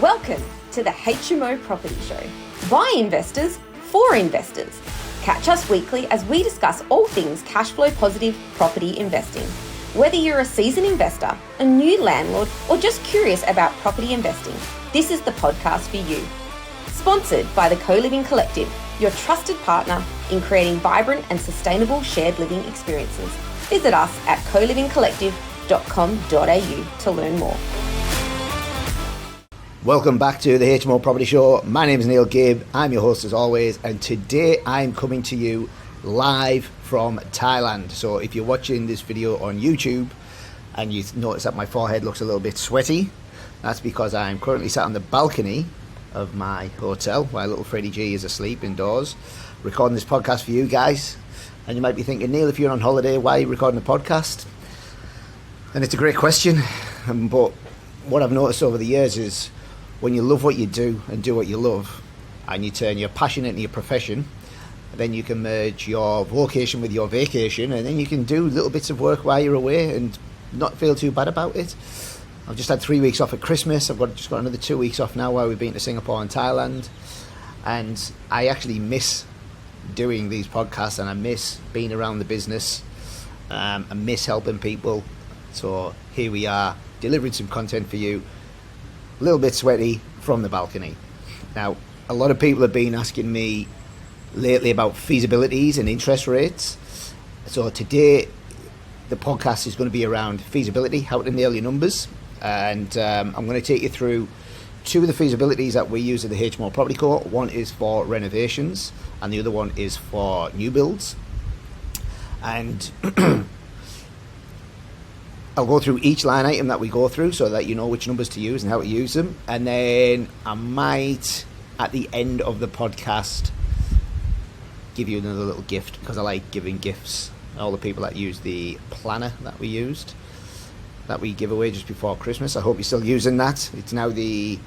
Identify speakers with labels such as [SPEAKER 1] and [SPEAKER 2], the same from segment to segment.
[SPEAKER 1] Welcome to the HMO Property Show. By investors, for investors. Catch us weekly as we discuss all things cash flow positive property investing. Whether you're a seasoned investor, a new landlord, or just curious about property investing, this is the podcast for you. Sponsored by the Co-Living Collective, your trusted partner in creating vibrant and sustainable shared living experiences. Visit us at colivingcollective.com.au to learn more.
[SPEAKER 2] Welcome back to the HMO Property Show. My name is Neil Gibb. I'm your host as always, and today I'm coming to you live from Thailand. So if you're watching this video on YouTube and you notice that my forehead looks a little bit sweaty, that's because I'm currently sat on the balcony of my hotel while little Freddie G is asleep indoors, recording this podcast for you guys. And you might be thinking, Neil, if you're on holiday, why are you recording a podcast? And it's a great question, but what I've noticed over the years is when you love what you do and do what you love, and you turn your passion into your profession, then you can merge your vocation with your vacation, and then you can do little bits of work while you're away and not feel too bad about it. I've just had 3 weeks off at Christmas. I've just got another 2 weeks off now while we've been to Singapore and Thailand. And I actually miss doing these podcasts, and I miss being around the business. I miss helping people. So here we are, delivering some content for you. A little bit sweaty from the balcony. Now, a lot of people have been asking me lately about feasibilities and interest rates. So today, the podcast is going to be around feasibility, how to nail your numbers. And I'm going to take you through two of the feasibilities that we use at the HMO Property Court. One is for renovations and the other one is for new builds. And I'll go through each line item that we go through so that you know which numbers to use and how to use them. And then I might, at the end of the podcast, give you another little gift, because I like giving gifts. All the people that use the planner that we used, that we give away just before Christmas, I hope you're still using that. It's now the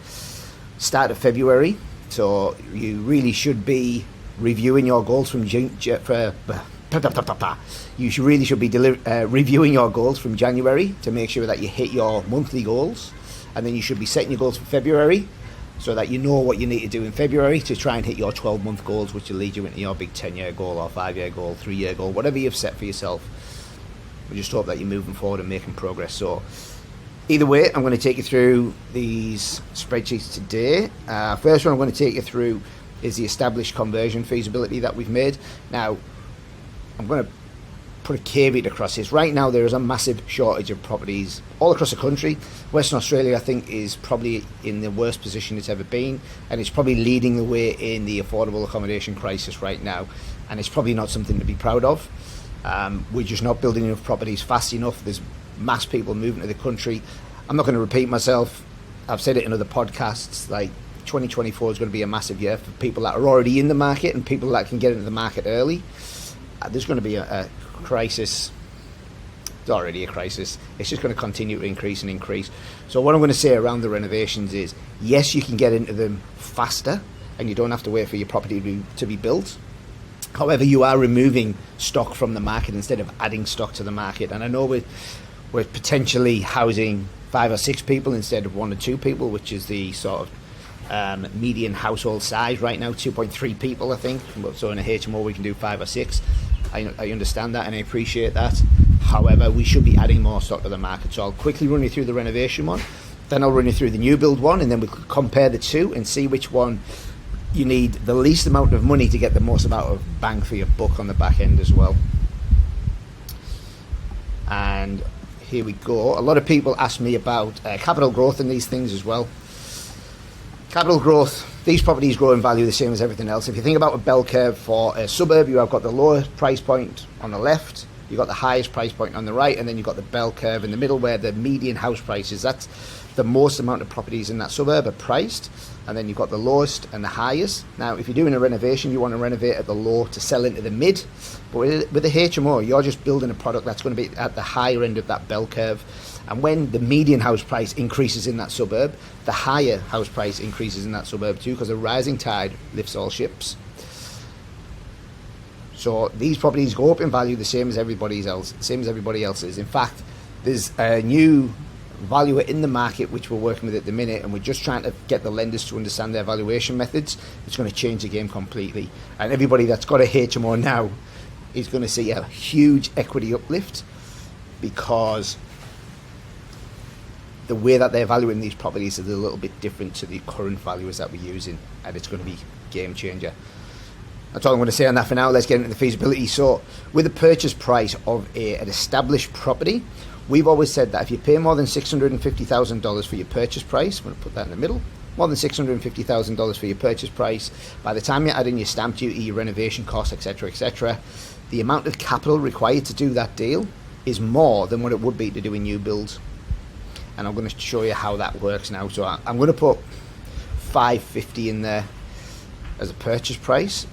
[SPEAKER 2] start of February, so you really should be reviewing your goals from really should be reviewing your goals from January to make sure that you hit your monthly goals, and then you should be setting your goals for February so that you know what you need to do in February to try and hit your 12-month goals, which will lead you into your big 10-year goal or 5-year goal, 3-year goal, whatever you've set for yourself. We just hope that you're moving forward and making progress. So either way, I'm going to take you through these spreadsheets today. First one I'm going to take you through is the established conversion feasibility that we've made. Now, I'm going to put a caveat across this. Right now, there is a massive shortage of properties all across the country. Western Australia, I think, is probably in the worst position it's ever been, and it's probably leading the way in the affordable accommodation crisis right now, and it's probably not something to be proud of. We're just not building enough properties fast enough. There's mass people moving to the country. I'm not going to repeat myself. I've said it in other podcasts, like 2024 is going to be a massive year for people that are already in the market and people that can get into the market early. There's going to be a crisis. It's already a crisis. It's just going to continue to increase and increase. So what I'm going to say around the renovations is, yes, you can get into them faster and you don't have to wait for your property to be built. However, you are removing stock from the market instead of adding stock to the market. And I know we're potentially housing 5 or 6 people instead of 1 or 2 people, which is the sort of median household size right now, 2.3 people, I think. So in a HMO, we can do 5 or 6. I understand that and I appreciate that. However, we should be adding more stock to the market. So I'll quickly run you through the renovation one, then I'll run you through the new build one, and then we'll compare the two and see which one you need the least amount of money to get the most amount of bang for your buck on the back end as well. And here we go. A lot of people ask me about capital growth and these things as well. Capital growth, these properties grow in value the same as everything else. If you think about a bell curve for a suburb, you have got the lowest price point on the left, you've got the highest price point on the right, and then you've got the bell curve in the middle where the median house price is. That's the most amount of properties in that suburb are priced, and then you've got the lowest and the highest. Now, if you're doing a renovation, you want to renovate at the low to sell into the mid, but with a HMO, you're just building a product that's going to be at the higher end of that bell curve. And when the median house price increases in that suburb, the higher house price increases in that suburb too, because a rising tide lifts all ships. So these properties go up in value the same as everybody else's. In fact, there's a new valuer in the market, which we're working with at the minute, and we're just trying to get the lenders to understand their valuation methods, it's going to change the game completely. And everybody that's got a HMO now is going to see a huge equity uplift, because the way that they're valuing these properties is a little bit different to the current valuers that we're using, and it's going to be a game changer. That's all I'm going to say on that for now. Let's get into the feasibility. So with the purchase price of an established property, we've always said that if you pay more than $650,000 for your purchase price, I'm going to put that in the middle, more than $650,000 for your purchase price, by the time you add in your stamp duty, your renovation costs, etc., the amount of capital required to do that deal is more than what it would be to do a new build. And I'm going to show you how that works now. So I'm going to put $550 in there as a purchase price.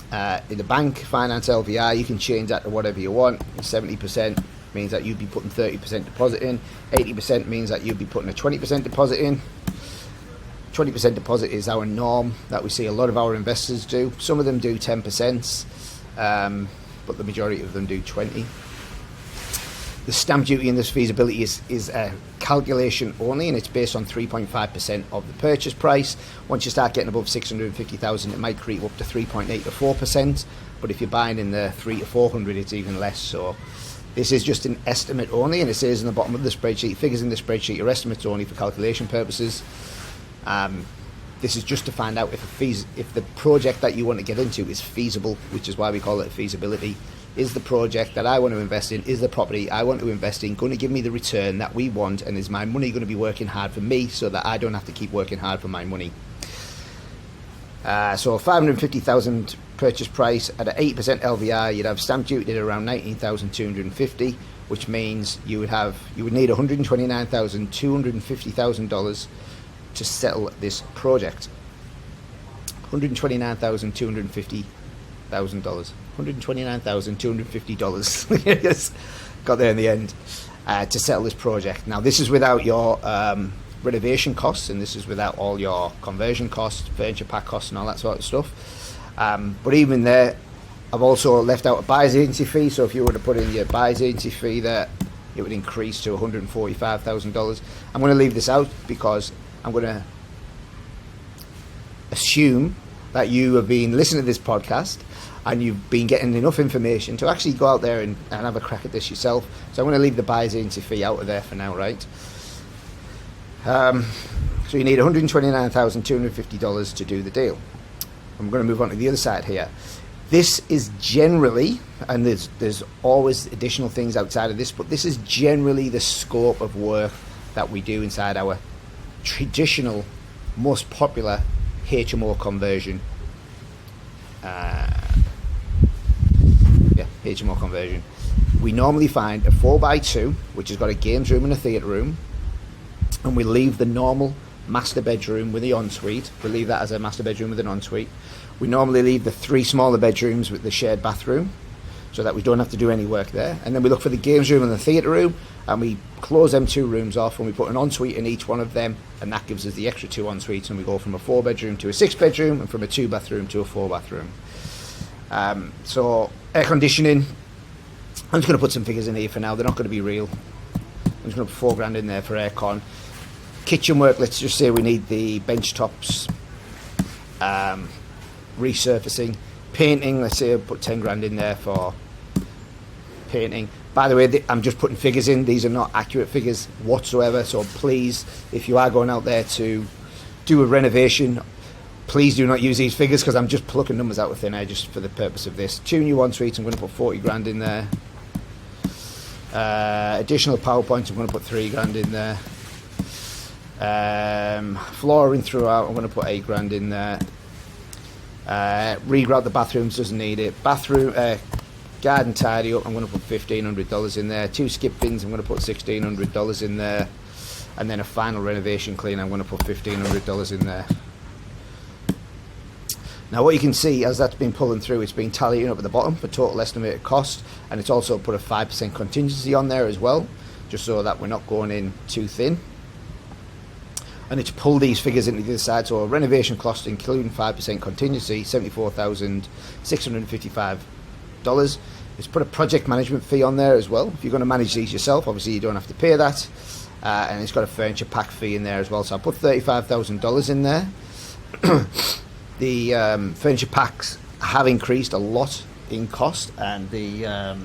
[SPEAKER 2] In the bank finance LVR, you can change that to whatever you want. 70% means that you'd be putting 30% deposit in. 80% means that you'd be putting a 20% deposit in. 20% deposit is our norm that we see a lot of our investors do. Some of them do 10%, but the majority of them do 20%. The stamp duty in this feasibility is a calculation only, and it's based on 3.5% of the purchase price. Once you start getting above 650,000, it might creep up to 3.8 to 4%. But if you're buying in the 3 to 400, it's even less. So this is just an estimate only, and it says in the bottom of the spreadsheet, figures in the spreadsheet are estimates only for calculation purposes. This is just to find out if the project that you want to get into is feasible, which is why we call it a feasibility. Is the project that I want to invest in, is the property I want to invest in going to give me the return that we want, and is my money going to be working hard for me so that I don't have to keep working hard for my money? So 550,000 purchase price at an 8% LVR, you'd have stamp duty at around 19,250, which means you would need $129,250,000 to settle this project. $129,250,000. $129,250. Yes, got there in the end, to settle this project. Now this is without your renovation costs, and this is without all your conversion costs, furniture pack costs and all that sort of stuff. But even there, I've also left out a buyer's agency fee. So if you were to put in your buyer's agency fee there, it would increase to $145,000. I'm going to leave this out because I'm going to assume that you have been listening to this podcast and you've been getting enough information to actually go out there and have a crack at this yourself. So I'm going to leave the buyer's agency fee out of there for now, right? So you need $129,250 to do the deal. I'm going to move on to the other side here. This is generally, and there's always additional things outside of this, but this is generally the scope of work that we do inside our traditional, most popular HMO conversion. HMO conversion. We normally find a 4x2, which has got a games room and a theatre room, and we leave the normal master bedroom with the ensuite. We leave that as a master bedroom with an ensuite. We normally leave the 3 smaller bedrooms with the shared bathroom, so that we don't have to do any work there. And then we look for the games room and the theatre room, and we close them 2 rooms off, and we put an ensuite in each one of them, and that gives us the extra 2 ensuites, and we go from a 4 bedroom to a 6 bedroom, and from a 2 bathroom to a 4 bathroom. So air conditioning, I'm just going to put some figures in here for now. They're not going to be real. I'm just going to put $4,000 in there for aircon. Kitchen work, let's just say we need the bench tops, resurfacing. Painting, let's say I put $10,000 in there for painting. By the way, I'm just putting figures in. These are not accurate figures whatsoever. So please, if you are going out there to do a renovation, please do not use these figures, because I'm just plucking numbers out of thin air just for the purpose of this. 2 new ensuites, I'm going to put $40,000 in there. Additional PowerPoints, I'm going to put $3,000 in there. Flooring throughout, I'm going to put $8,000 in there. Regrout the bathrooms, doesn't need it. Bathroom, garden tidy up, I'm going to put $1,500 in there. 2 skip bins, I'm going to put $1,600 in there. And then a final renovation clean, I'm going to put $1,500 in there. Now what you can see as that's been pulling through, it's been tallying up at the bottom for total estimated cost, and it's also put a 5% contingency on there as well, just so that we're not going in too thin. And it's pulled these figures into the other side. So a renovation cost including 5% contingency, $74,655. It's put a project management fee on there as well. If you're going to manage these yourself, obviously you don't have to pay that. and it's got a furniture pack fee in there as well. So I put $35,000 in there. The furniture packs have increased a lot in cost, and the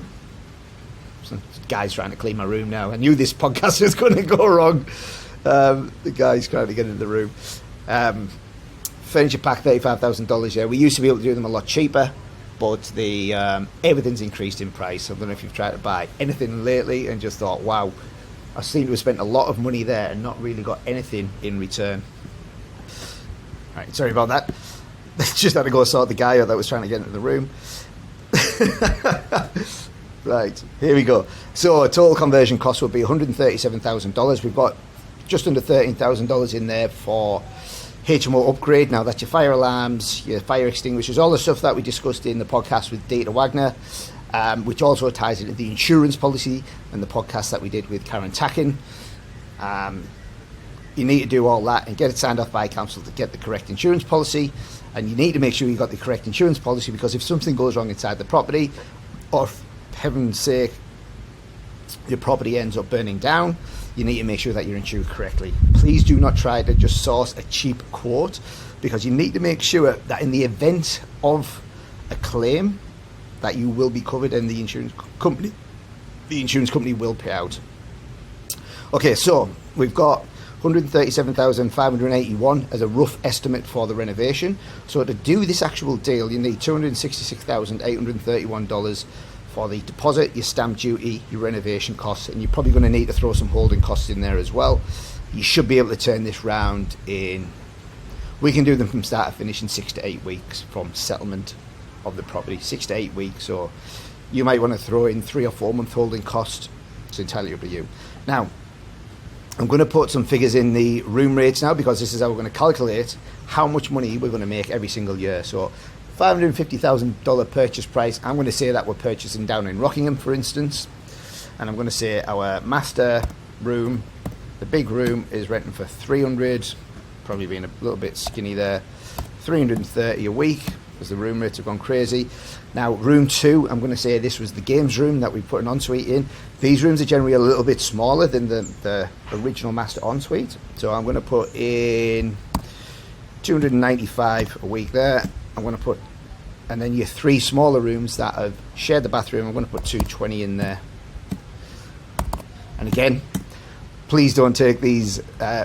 [SPEAKER 2] some guy's trying to clean my room now. I knew this podcast was going to go wrong. The guy's trying to get into the room. Furniture pack, $35,000. Yeah, we used to be able to do them a lot cheaper, but the everything's increased in price. I don't know if you've tried to buy anything lately and just thought, wow, I seem to have spent a lot of money there and not really got anything in return. All right, sorry about that. Just had to go sort the guy out that was trying to get into the room. Right, here we go. So total conversion cost will be $137,000. We've got just under $13,000 in there for HMO upgrade. Now that's your fire alarms, your fire extinguishers, all the stuff that we discussed in the podcast with Data Wagner, which also ties into the insurance policy and the podcast that we did with Karen Tacken. You need to do all that and get it signed off by council to get the correct insurance policy. And you need to make sure you've got the correct insurance policy, because if something goes wrong inside the property, or for heaven's sake, your property ends up burning down, you need to make sure that you're insured correctly. Please do not try to just source a cheap quote, because you need to make sure that in the event of a claim that you will be covered and the insurance company will pay out. Okay, so we've got $137,581 as a rough estimate for the renovation. So to do this actual deal, you need $266,831 for the deposit, your stamp duty, your renovation costs, and you're probably going to need to throw some holding costs in there as well. You should be able to turn this round in, we can do them from start to finish in 6 to 8 weeks from settlement of the property, 6 to 8 weeks. So you might want to throw in 3 or 4 month holding cost. It's entirely up to you. Now, I'm going to put some figures in the room rates now, because this is how we're going to calculate how much money we're going to make every single year. So $550,000 purchase price, I'm going to say that we're purchasing down in Rockingham, for instance, and I'm going to say our master room, the big room, is renting for $300, probably being a little bit skinny there, $330 a week, because the room rates have gone crazy. Now room 2, I'm going to say this was the games room that we put an ensuite in. These rooms are generally a little bit smaller than the original master ensuite, so I'm going to put in $295 a week there. I'm going to put, and then your 3 smaller rooms that have shared the bathroom, I'm going to put $220 in there. And again, please don't take these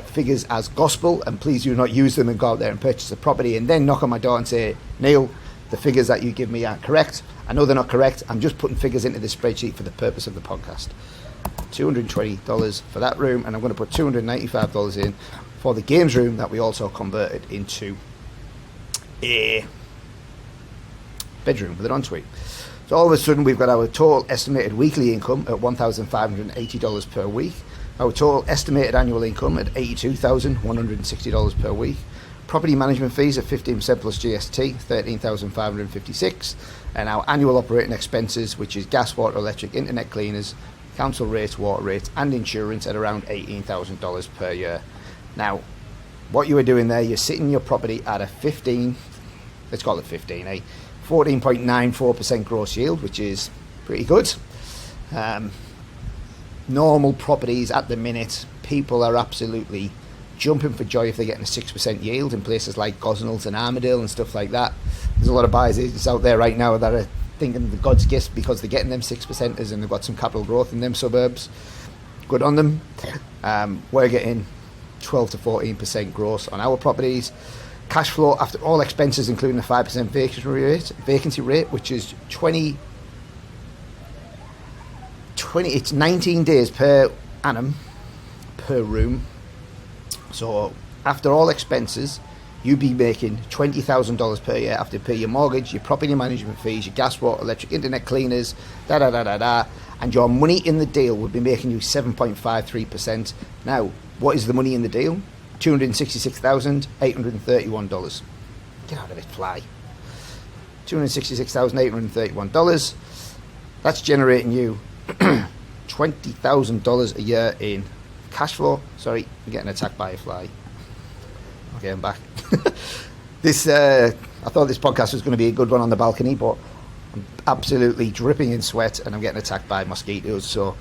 [SPEAKER 2] figures as gospel, and please do not use them and go out there and purchase a property and then knock on my door and say, Neil, the figures that you give me aren't correct. I know they're not correct. I'm just putting figures into the spreadsheet for the purpose of the podcast. $220 for that room, and I'm going to put $295 in for the games room that we also converted into a bedroom with an ensuite. So all of a sudden we've got our total estimated weekly income at $1,580 per week, our total estimated annual income at $82,160 per week, property management fees at 15% plus GST, $13,556, and our annual operating expenses, which is gas, water, electric, internet cleaners, council rates, water rates, and insurance, at around $18,000 per year. Now, what you are doing there, you're sitting your property at a 14.94% gross yield, which is pretty good. Normal properties at the minute, people are absolutely jumping for joy if they're getting a 6% yield in places like Gosnells and Armadale and stuff like that. There's a lot of buyers agents out there right now that are thinking the God's gift because they're getting them 6%ers and they've got some capital growth in them suburbs. Good on them. We're getting 12 to 14% gross on our properties. Cash flow after all expenses, including a 5% vacancy rate, which is it's 19 days per annum per room. So after all expenses, you'd be making $20,000 per year after you pay your mortgage, your property management fees, your gas, water, electric, internet cleaners, and your money in the deal would be making you 7.53%. Now, what is the money in the deal? $266,831. Get out of it, fly. $266,831. That's generating you $20,000 a year in cash flow. Sorry, I'm getting attacked by a fly. Okay, I'm back. I thought this podcast was going to be a good one on the balcony, but I'm absolutely dripping in sweat and I'm getting attacked by mosquitoes. So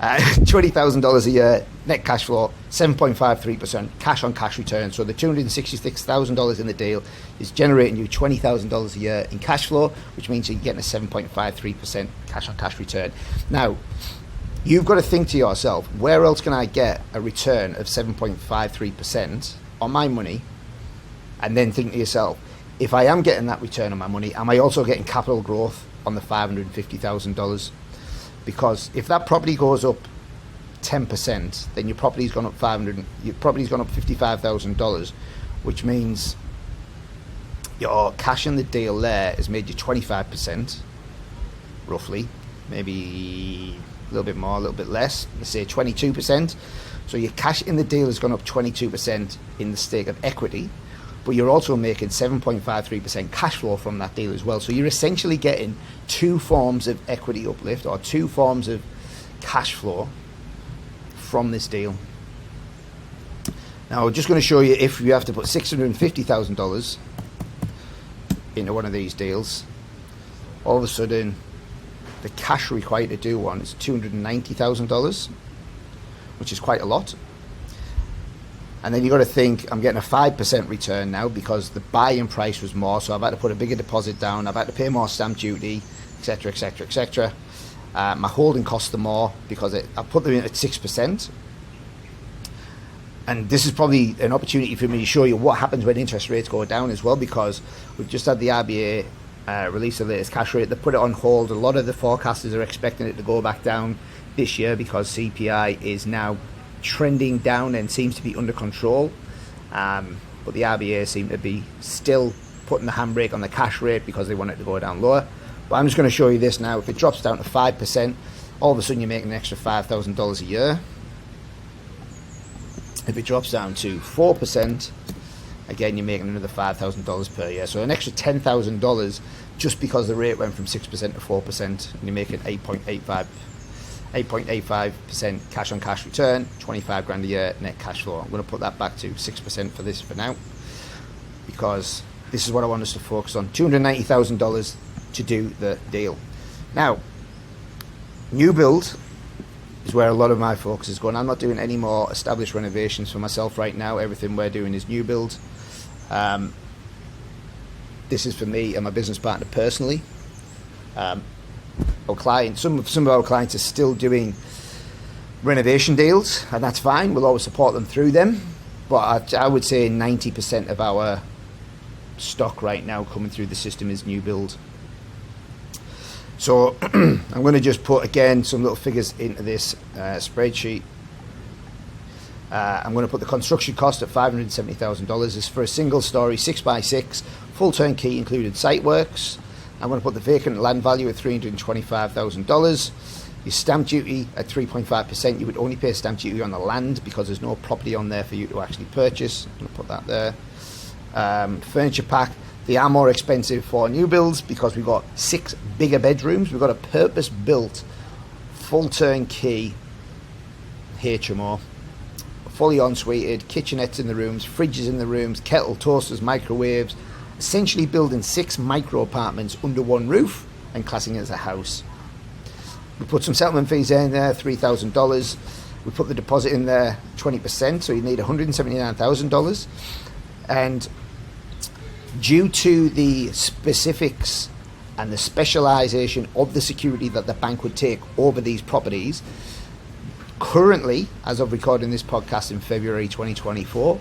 [SPEAKER 2] $20,000 a year, net cash flow, 7.53% cash on cash return. So the $266,000 in the deal is generating you $20,000 a year in cash flow, which means you're getting a 7.53% cash on cash return. Now, you've got to think to yourself, where else can I get a return of 7.53% on my money? And then think to yourself, if I am getting that return on my money, am I also getting capital growth on the $550,000? Because if that property goes up 10%, then your property's gone up $55,000, which means your cash in the deal there has made you 25%, roughly, maybe a little bit more, a little bit less, let's say 22%. So your cash in the deal has gone up 22% in the stake of equity, but you're also making 7.53% cash flow from that deal as well. So you're essentially getting two forms of equity uplift, or two forms of cash flow from this deal. Now, I'm just going to show you, if you have to put $650,000 into one of these deals, all of a sudden the cash required to do one is $290,000, which is quite a lot. And then you've got to think, I'm getting a 5% return now because the buying price was more, so I've had to put a bigger deposit down, I've had to pay more stamp duty, etc, etc, etc. My holding costs are more because I put them in at 6%. And this is probably an opportunity for me to show you what happens when interest rates go down as well, because we've just had the RBA release the latest cash rate. They put it on hold. A lot of the forecasters are expecting it to go back down this year because CPI is now trending down and seems to be under control, but the RBA seem to be still putting the handbrake on the cash rate because they want it to go down lower. But I'm just going to show you this now. If it drops down to 5%, all of a sudden you're making an extra $5,000 a year. If it drops down to 4%, again you're making another $5,000 per year. So an extra $10,000 just because the rate went from 6% to 4%, and you're making 8.85% cash on cash return, 25 grand a year net cash flow. I'm going to put that back to 6% for this for now, because this is what I want us to focus on. $290,000 to do the deal. Now, new build is where a lot of my focus is going. I'm not doing any more established renovations for myself right now. Everything we're doing is new build. This is for me and my business partner personally. Our clients, some of our clients are still doing renovation deals, and that's fine. We'll always support them through them. But I would say 90% of our stock right now coming through the system is new build. So I'm going to just put again some little figures into this spreadsheet. I'm going to put the construction cost at $570,000. This is for a single story 6x6 full turnkey included site works. I'm going to put the vacant land value at $325,000. Your stamp duty at 3.5%. You would only pay stamp duty on the land because there's no property on there for you to actually purchase. I'm going to put that there. Furniture pack. They are more expensive for new builds because we've got 6 bigger bedrooms. We've got a purpose-built full turnkey HMO, fully en-suited, kitchenettes in the rooms, fridges in the rooms, kettle, toasters, microwaves, essentially building 6 micro apartments under one roof and classing it as a house. We put some settlement fees in there, $3,000. We put the deposit in there, 20%, so you need $179,000. And due to the specifics and the specialization of the security that the bank would take over these properties, currently, as of recording this podcast in February 2024,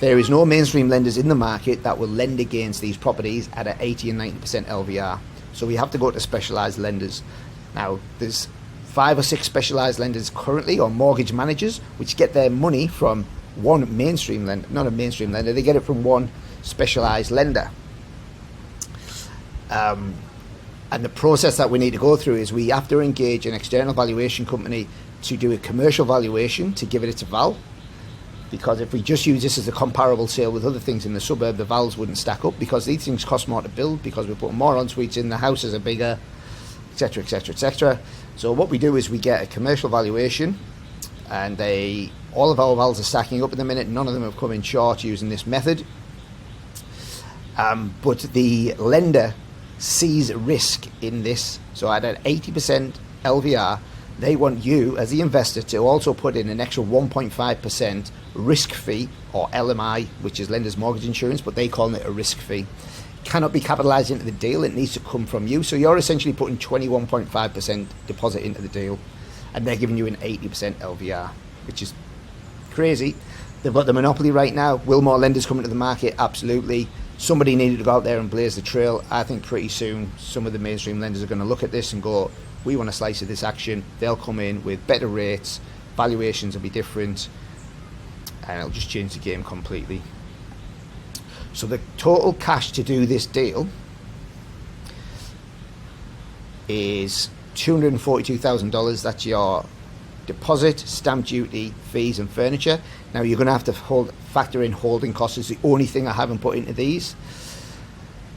[SPEAKER 2] there is no mainstream lenders in the market that will lend against these properties at an 80 and 90% LVR. So we have to go to specialized lenders. Now, there's 5 or 6 specialized lenders currently, or mortgage managers, which get their money from one mainstream lender, not a mainstream lender, they get it from one specialized lender. And the process that we need to go through is we have to engage an external valuation company to do a commercial valuation to give it its val, because if we just use this as a comparable sale with other things in the suburb, the vals wouldn't stack up, because these things cost more to build, because we're putting more en suites in, the houses are bigger, etc, etc, etc. So what we do is we get a commercial valuation, and all of our vals are stacking up at the minute. None of them have come in short using this method. But the lender sees risk in this. So at an 80% LVR, they want you as the investor to also put in an extra 1.5% risk fee, or LMI, which is lender's mortgage insurance, but they call it a risk fee. Cannot be capitalized into the deal. It needs to come from you. So you're essentially putting 21.5% deposit into the deal, and they're giving you an 80% LVR, which is crazy. They've got the monopoly right now. Will more lenders come into the market? Absolutely. Somebody needed to go out there and blaze the trail. I think pretty soon some of the mainstream lenders are going to look at this and go, we want a slice of this action. They'll come in with better rates, valuations will be different, and it'll just change the game completely. So the total cash to do this deal is $242,000. That's your deposit, stamp duty, fees and furniture. Now you're going to have to factor in holding costs. Is the only thing I haven't put into these.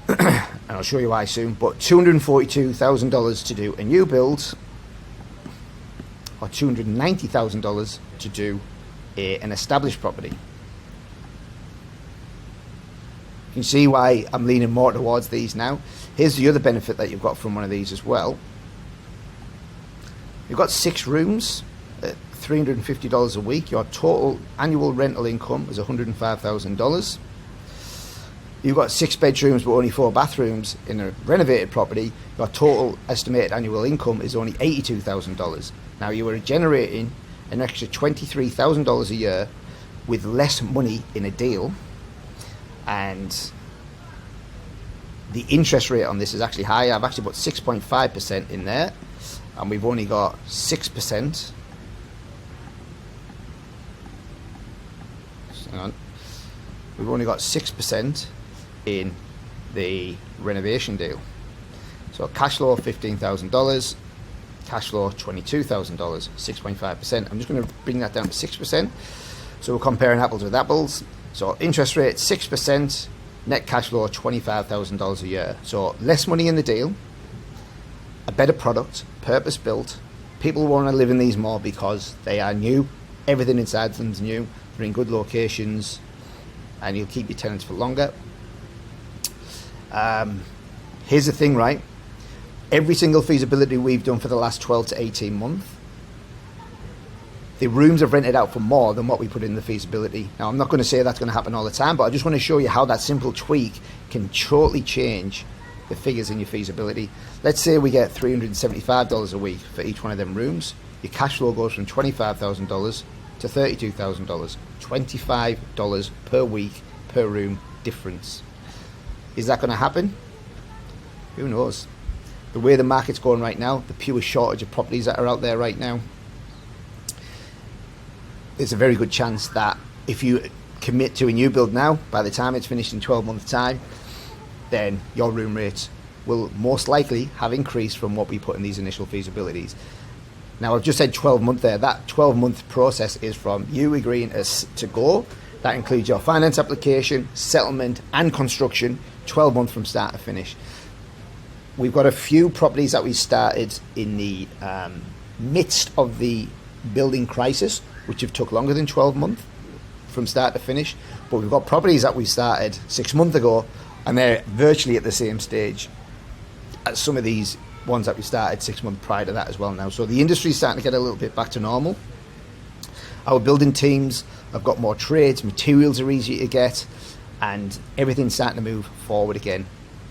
[SPEAKER 2] And I'll show you why soon. But $242,000 to do a new build, or $290,000 to do an established property. You can see why I'm leaning more towards these now. Here's the other benefit that you've got from one of these as well. You've got 6 rooms at $350 a week. Your total annual rental income is $105,000. You've got 6 bedrooms but only 4 bathrooms in a renovated property. Your total estimated annual income is only $82,000. Now you are generating an extra $23,000 a year with less money in a deal, and the interest rate on this is actually high. I've actually put 6.5% in there, and we've only got 6%. Hang on. We've only got 6% in the renovation deal. So cash flow $15,000, cash flow $22,000, 6.5%. I'm just going to bring that down to 6%. So we're comparing apples with apples. So interest rate 6%, net cash flow $25,000 a year. So less money in the deal, a better product, purpose built. People want to live in these more because they are new. Everything inside them's new. They're in good locations, and you'll keep your tenants for longer. Here's the thing, right? Every single feasibility we've done for the last 12 to 18 months, the rooms have rented out for more than what we put in the feasibility. Now, I'm not going to say that's going to happen all the time, but I just want to show you how that simple tweak can totally change the figures in your feasibility. Let's say we get $375 a week for each one of them rooms. Your cash flow goes from $25,000 to $32,000. $25 per week per room difference. Is that going to happen? Who knows? The way the market's going right now, the pure shortage of properties that are out there right now, there's a very good chance that if you commit to a new build now, by the time it's finished in 12 months time, then your room rates will most likely have increased from what we put in these initial feasibilities. Now, I've just said 12 month there. That 12-month process is from you agreeing to go. That includes your finance application, settlement and construction, 12 months from start to finish. We've got a few properties that we started in the midst of the building crisis, which have took longer than 12 months from start to finish. But we've got properties that we started 6 months ago, and they're virtually at the same stage as some of these ones that we started 6 months prior to that as well now. So the industry's starting to get a little bit back to normal. Our building teams have got more trades, materials are easier to get, and everything's starting to move forward again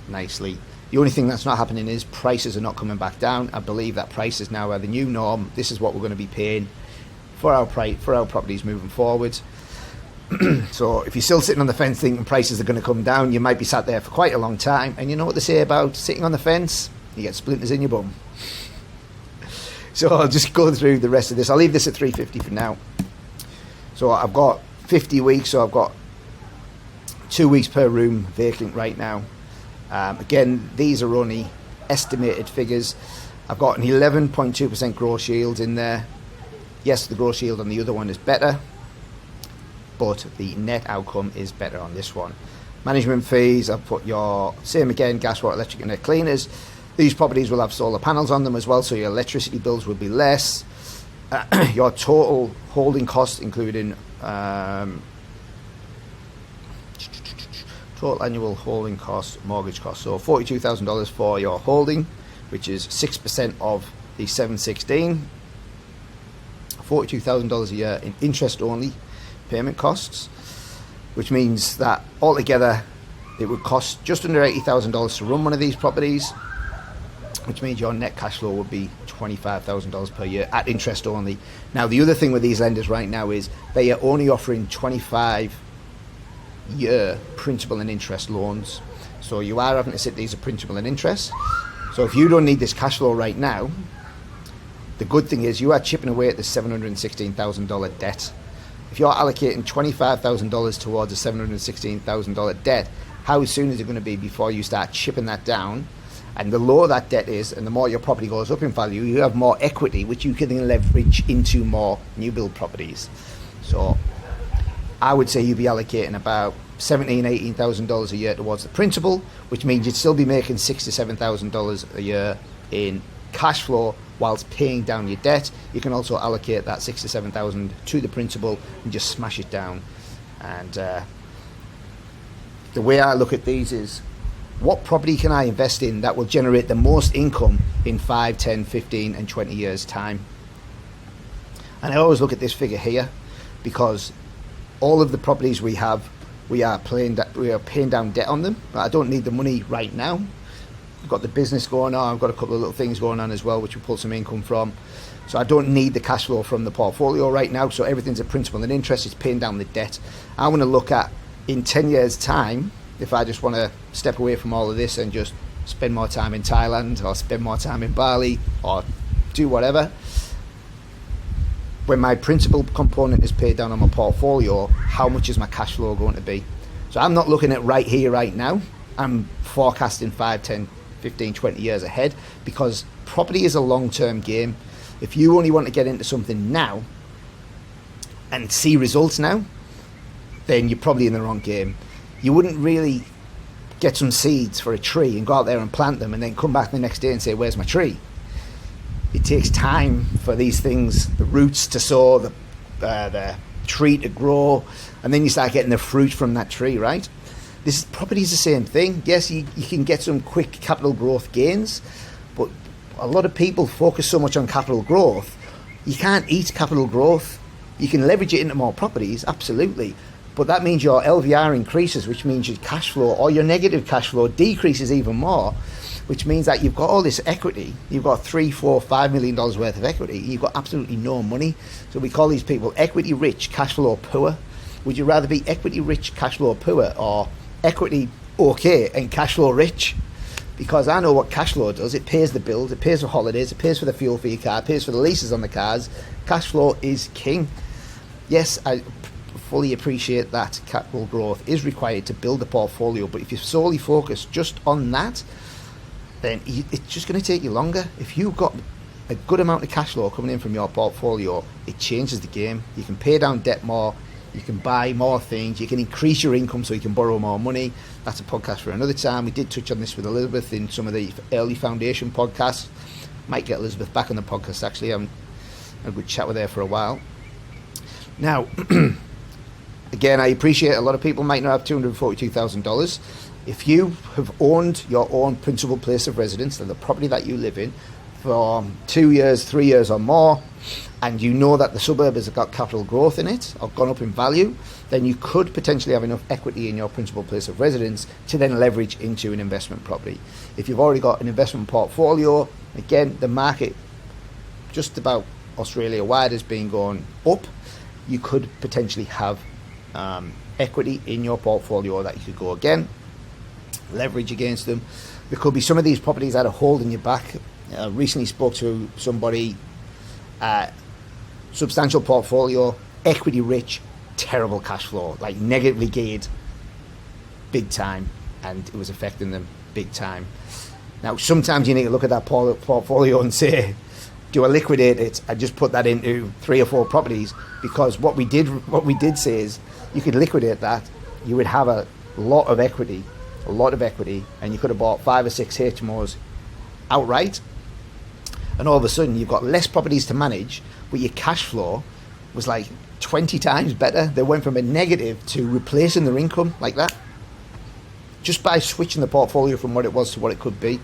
[SPEAKER 2] nicely. The only thing that's not happening is prices are not coming back down. I believe that prices now are the new norm. This is what we're going to be paying for our properties moving forward. So if you're still sitting on the fence thinking prices are going to come down, you might be sat there for quite a long time. And you know what they say about sitting on the fence? You get splinters in your bum. So I'll just go through the rest of this. I'll leave this at 350 for now. So I've got 50 weeks, so I've got 2 weeks per room vacant right now. Again, these are only estimated figures. I've got an 11.2% gross yield in there. Yes, the gross yield on the other one is better, but the net outcome is better on this one. Management fees, I've put your same again, gas, water, electric and air cleaners. These properties will have solar panels on them as well, so your electricity bills will be less. Your total holding costs, including total annual holding costs, mortgage costs, so $42,000 for your holding, which is 6% of the 716. $42,000 a year in interest only payment costs, which means that altogether it would cost just under $80,000 to run one of these properties, which means your net cash flow would be $25,000 per year at interest only. Now, the other thing with these lenders right now is they are only offering 25-year principal and interest loans. So you are having to sit these are principal and interest. So if you don't need this cash flow right now, the good thing is you are chipping away at the $716,000 debt. If you're allocating $25,000 towards a $716,000 debt, how soon is it going to be before you start chipping that down? And the lower that debt is, and the more your property goes up in value, you have more equity, which you can then leverage into more new build properties. So I would say you'd be allocating about $17,000, $18,000 a year towards the principal, which means you'd still be making $6,000 to $7,000 a year in cash flow whilst paying down your debt. You can also allocate that $6,000 to $7,000 to the principal and just smash it down. And the way I look at these is, what property can I invest in that will generate the most income in 5, 10, 15 and 20 years time? And I always look at this figure here, because all of the properties we have, we are paying down debt on them, but I don't need the money right now. I've got the business going on, I've got a couple of little things going on as well which will pull some income from, so I don't need the cash flow from the portfolio right now. So everything's at principal and interest, it's paying down the debt. I want to look at, in 10 years time, if I just want to step away from all of this and just spend more time in Thailand or spend more time in Bali or do whatever, when my principal component is paid down on my portfolio, how much is my cash flow going to be? So I'm not looking at right here, right now. I'm forecasting 5, 10, 15, 20 years ahead, because property is a long-term game. If you only want to get into something now and see results now, then you're probably in the wrong game. You wouldn't really get some seeds for a tree and go out there and plant them and then come back the next day and say, where's my tree? It takes time for these things, the roots to sow, the tree to grow, and then you start getting the fruit from that tree, right? This property is the same thing. Yes, you can get some quick capital growth gains, but a lot of people focus so much on capital growth. You can't eat capital growth. You can leverage it into more properties, absolutely, but that means your LVR increases, which means your cash flow or your negative cash flow decreases even more, which means that you've got all this equity. You've got $3, $4, $5 million worth of equity. You've got absolutely no money. So we call these people equity rich, cash flow poor. Would you rather be equity rich, cash flow poor, or equity okay and cash flow rich? Because I know what cash flow does. It pays the bills, it pays for holidays, it pays for the fuel for your car, it pays for the leases on the cars. Cash flow is king. Yes, I fully appreciate that capital growth is required to build a portfolio, but if you solely focus just on that, then it's just going to take you longer. If you've got a good amount of cash flow coming in from your portfolio, it changes the game. You can pay down debt more, you can buy more things, you can increase your income so you can borrow more money. That's a podcast for another time. We did touch on this with Elizabeth in some of the early foundation podcasts. Might get Elizabeth back on the podcast, actually. I'm a good chat with her for a while. Now, again, I appreciate a lot of people might not have $242,000. If you have owned your own principal place of residence, the property that you live in, for 2 years, 3 years or more, and you know that the suburb has got capital growth in it or gone up in value, then you could potentially have enough equity in your principal place of residence to then leverage into an investment property. If you've already got an investment portfolio, again, the market just about Australia-wide has been going up, you could potentially have equity in your portfolio that you could go again, leverage against them. There could be some of these properties that are holding you back. I recently spoke to somebody, substantial portfolio, equity rich, terrible cash flow, like negatively geared big time, and it was affecting them big time. Now, sometimes you need to look at that portfolio and say, do I liquidate it and just put that into 3 or 4 properties? Because what we did say is you could liquidate that, you would have a lot of equity, and you could have bought 5 or 6 HMOs outright, and all of a sudden you've got less properties to manage, but your cash flow was like 20 times better. They went from a negative to replacing their income like that, just by switching the portfolio from what it was to what it could be.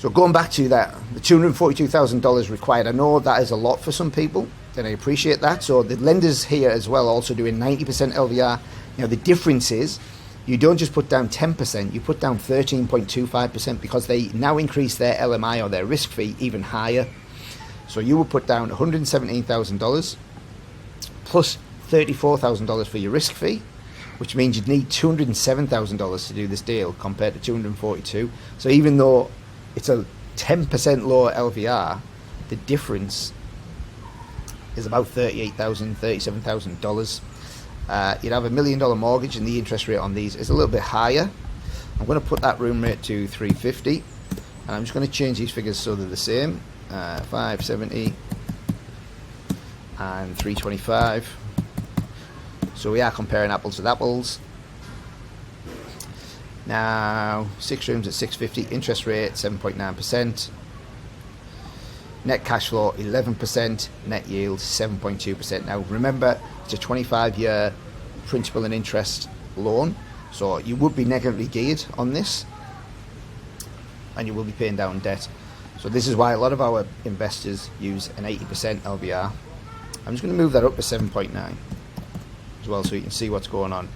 [SPEAKER 2] So going back to that, the $242,000 required, I know that is a lot for some people, and I appreciate that. So the lenders here as well also doing 90% LVR. Now the difference is, you don't just put down 10%, you put down 13.25% because they now increase their LMI or their risk fee even higher. So you would put down $117,000 plus $34,000 for your risk fee, which means you'd need $207,000 to do this deal compared to $242,000. So even though it's a 10% lower LVR, the difference is about $38,000, $37,000. You'd have $1 million mortgage, and the interest rate on these is a little bit higher. I'm going to put that room rate to 350, and I'm just going to change these figures so they're the same. 570 and 325. So we are comparing apples with apples. Now 6 rooms at 650, interest rate 7.9%, net cash flow 11%, net yield 7.2%. Now remember, it's a 25-year principal and interest loan, so you would be negatively geared on this, and you will be paying down debt. So this is why a lot of our investors use an 80% LVR. I'm just going to move that up to 7.9 as well, so you can see what's going on.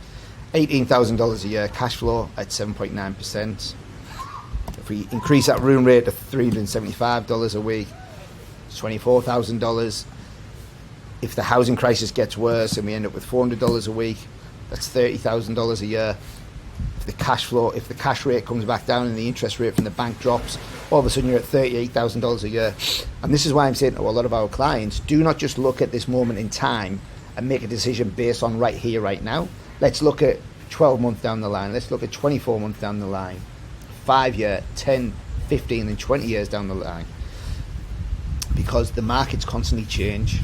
[SPEAKER 2] $18,000 a year cash flow at 7.9%. If we increase that room rate to $375 a week, it's $24,000. If the housing crisis gets worse and we end up with $400 a week, that's $30,000 a year. If the cash rate comes back down and the interest rate from the bank drops, all of a sudden you're at $38,000 a year. And this is why I'm saying to a lot of our clients, do not just look at this moment in time and make a decision based on right here, right now. Let's look at 12 months down the line. Let's look at 24 months down the line. 5 year, 10, 15 and 20 years down the line. Because the markets constantly change.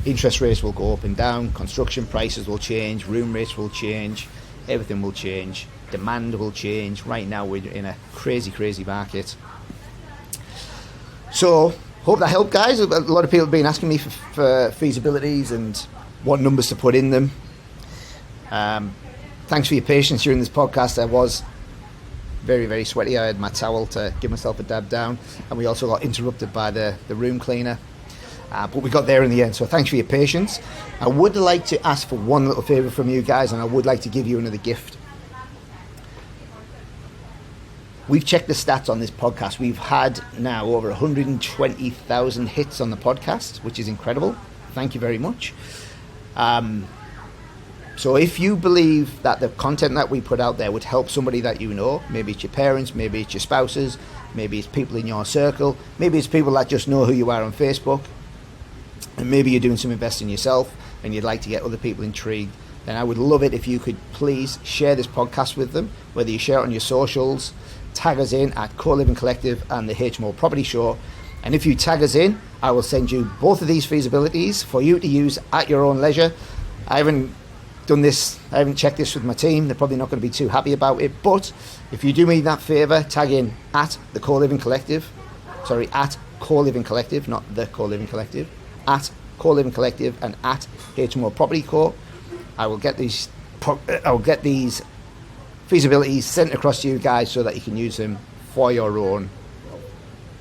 [SPEAKER 2] Interest rates will go up and down. Construction prices will change. Room rates will change. Everything will change. Demand will change. Right now we're in a crazy, crazy market. So, hope that helped, guys. A lot of people have been asking me for feasibilities and what numbers to put in them. Thanks for your patience during this podcast. I was very, very sweaty. I had my towel to give myself a dab down, and we also got interrupted by the room cleaner. But we got there in the end, so thanks for your patience. I would like to ask for one little favour from you guys, and I would like to give you another gift. We've checked the stats on this podcast. We've had now over 120,000 hits on the podcast, which is incredible. Thank you very much. So if you believe that the content that we put out there would help somebody that you know, maybe it's your parents, maybe it's your spouses, maybe it's people in your circle, maybe it's people that just know who you are on Facebook, and maybe you're doing some investing yourself and you'd like to get other people intrigued, then I would love it if you could please share this podcast with them, whether you share it on your socials, tag us in at Core Living Collective and the HMO Property Show. And if you tag us in, I will send you both of these feasibilities for you to use at your own leisure. I haven't checked this with my team. They're probably not going to be too happy about it, but if you do me that favour, tag in at the Core Living Collective, at Core Living Collective, not the Core Living Collective, at Core Living Collective and at HMO Property Co. I will get these feasibilities sent across to you guys so that you can use them for your own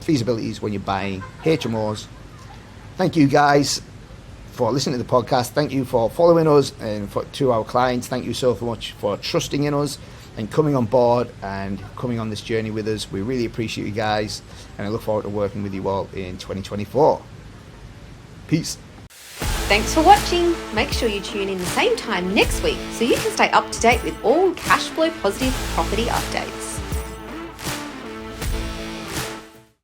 [SPEAKER 2] feasibilities when you're buying HMOs. Thank you guys for listening to the podcast. Thank you for following us, and to our clients, thank you so much for trusting in us and coming on board and coming on this journey with us. We really appreciate you guys, and I look forward to working with you all in 2024. Peace.
[SPEAKER 1] Thanks for watching. Make sure you tune in the same time next week so you can stay up to date with all cash flow positive property updates.